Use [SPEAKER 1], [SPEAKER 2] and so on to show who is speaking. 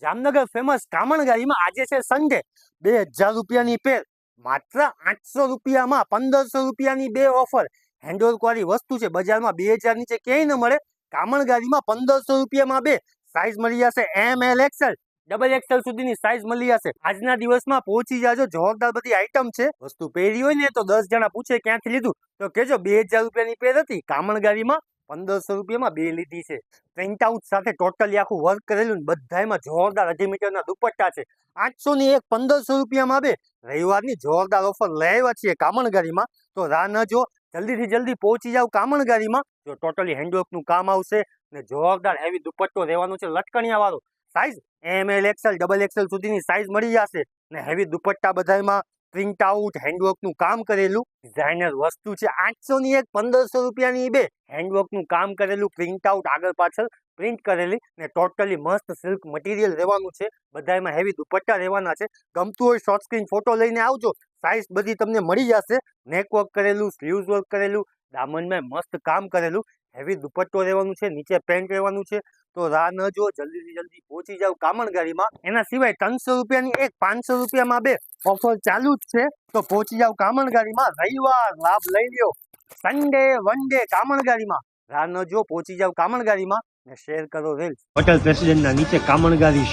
[SPEAKER 1] Jamnagar famous કામણગારીમાં આજે છે Sunday 2000 રૂપિયાની પેર માત્ર 800 રૂપિયામાં 1500 રૂપિયાની બે ઓફર હેન્ડવર્ક વાળી વસ્તુ છે બજારમાં 2000 નીચે ક્યાંય ન મળે કામણગારીમાં 1500 રૂપિયામાં બે સાઈઝ મળી જશે ML XL ડબલ XL સુધીની સાઈઝ મળી જશે આજના દિવસમાં પહોંચી જાજો જોરદાર બધી આઈટમ છે વસ્તુ પહેરી હોય ને તો 10 જણા પૂછે ક્યાંથી લીધું તો કેજો 2000 રૂપિયાની પેર હતી કામણગારીમાં 1500 રૂપિયામાં બે લીધી છે પ્રિન્ટ આઉટ સાથે ટોટલી આખું વર્ક કરેલું ને બધામાં જોરદાર 2.5 મીટરના દુપટ્ટા છે 800 ની એક 1500 રૂપિયામાં બે રવિવારની જોરદાર ઓફર લઈ આવ્યા છીએ કામણગારીમાં તો રાહ ન જો જલ્દીથી જલ્દી પહોંચી જાવ કામણગારીમાં જો ટોટલી હેન્ડવર્કનું કામ આવશે ને જોરદાર હેવી દુપટ્ટો રહેવાનો છે લટકણિયા વાળો size ML XL double XL સુધીની સાઈઝ મળી જશે ને હેવી દુપટ્ટા બધામાં પ્રિન્ટ આઉટ હેન્ડવર્કનું કામ કરેલું ડિઝાઇનર વસ્તુ છે 800 ની એક 1500 રૂપિયાની બે હેન્ડવર્કનું કામ કરેલું પ્રિન્ટ આઉટ આગળ પાછળ પ્રિન્ટ કરેલી ને ટોટલી મસ્ત સિલ્ક મટીરિયલ રહેવાનું છે બધામાં હેવી દુપટ્ટા રહેવાના છે ગમતું હોય શોર્ટ સ્ક્રીન ફોટો લઈને આવજો સાઈઝ બધી તમને મળી જશે નેક વર્ક કરેલું સ્લીવ્સ વર્ક કરેલું દામનમાં મસ્ત કામ કરેલું હેવી દુપટ્ટો રહેવાનું છે નીચે પેન્ટ રહેવાનું છે તો રાહ ન જો જલ્દીથી જલ્દી પહોંચી જાવ કામણગારીમાં એના સિવાય 300 રૂપિયાની એક 500 રૂપિયામાં બે ઓફર ચાલુ જ છે તો પહોંચી જાવ કામણગારીમાં રવિવાર લાભ લઈ લ્યો સન્ડે વન ડે કામણગારીમાં રાહ ન જો પહોંચી જાવ કામણગારીમાં ને શેર કરો રીલ્સ હોટેલ પ્રેસિડેન્ટના નીચે કામણગારી